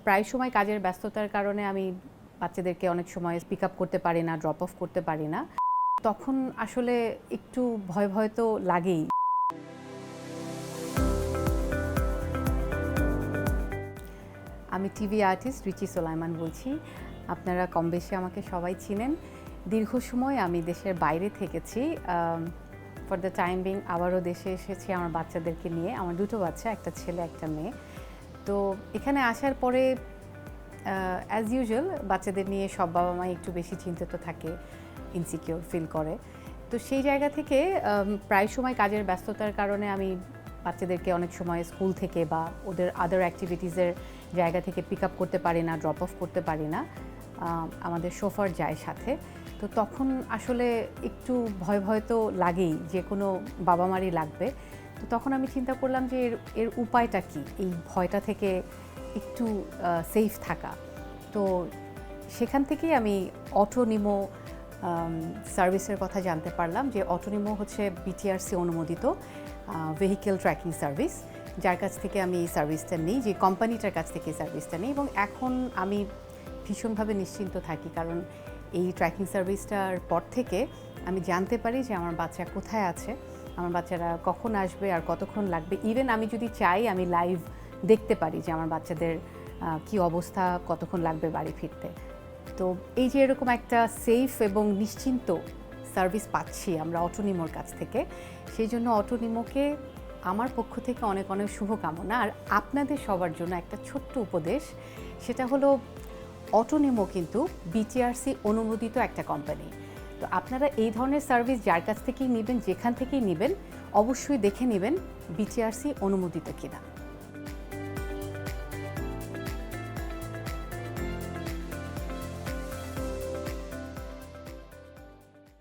প্রায় সময় কাজের ব্যস্ততার কারণে আমি বাচ্চাদেরকে অনেক সময় পিক আপ করতে পারি না, ড্রপ অফ করতে পারি না। তখন আসলে একটু ভয় ভয় তো লাগেই। আমি টিভি আর্টিস্ট রিচি সোলাইমান বলছি। আপনারা কম বেশি আমাকে সবাই চিনেন। দীর্ঘ সময় আমি দেশের বাইরে থেকেছি। ফর দ্য টাইম বিং আবারও দেশে এসেছি আমার বাচ্চাদেরকে নিয়ে। আমার দুটো বাচ্চা, একটা ছেলে একটা মেয়ে। তো এখানে আসার পরে অ্যাজ ইউজুয়াল বাচ্চাদের নিয়ে সব বাবা মাই একটু বেশি চিন্তিত থাকে, ইনসিকিউর ফিল করে। তো সেই জায়গা থেকে প্রায় সময় কাজের ব্যস্ততার কারণে আমি বাচ্চাদেরকে অনেক সময় স্কুল থেকে বা ওদের আদার অ্যাক্টিভিটিসের জায়গা থেকে পিক আপ করতে পারি না, ড্রপ অফ করতে পারি না। আমাদের শোফার যায় সাথে। তো তখন আসলে একটু ভয় ভয় তো লাগেই, যে কোনো বাবা মারই লাগবে। তো তখন আমি চিন্তা করলাম যে এর উপায়টা কী, এই ভয়টা থেকে একটু সেফ থাকা। তো সেখান থেকেই আমি অটোনিমো সার্ভিসের কথা জানতে পারলাম যে অটোনিমো হচ্ছে বিটিআরসি অনুমোদিত ভেহিকেল ট্র্যাকিং সার্ভিস, যার কাছ থেকে আমি এই সার্ভিসটা নিই, যে কোম্পানিটার কাছ থেকে এই সার্ভিসটা নিই। এবং এখন আমি ভীষণভাবে নিশ্চিন্ত থাকি, কারণ এই ট্র্যাকিং সার্ভিসটার পর থেকে আমি জানতে পারি যে আমার বাচ্চা কোথায় আছে, আমার বাচ্চারা কখন আসবে আর কতক্ষণ লাগবে। ইভেন আমি যদি চাই আমি লাইভ দেখতে পারি যে আমার বাচ্চাদের কি অবস্থা, কতক্ষণ লাগবে বাড়ি ফিরতে। তো এই যে এরকম একটা সেফ এবং নিশ্চিন্ত সার্ভিস পাচ্ছি আমরা অটোনিমোর কাছ থেকে, সেই জন্য অটোনিমোকে আমার পক্ষ থেকে অনেক অনেক শুভকামনা। আর আপনাদের সবার জন্য একটা ছোট্ট উপদেশ, সেটা হলো অটোনিমো কিন্তু বিটিআরসি অনুমোদিত একটা কোম্পানি। তো আপনারা এই ধরনের সার্ভিস যার কাছ থেকেই নেবেন, যেখান থেকেই নেবেন, অবশ্যই দেখে নেবেন বিটিআরসি অনুমোদিত কিনা।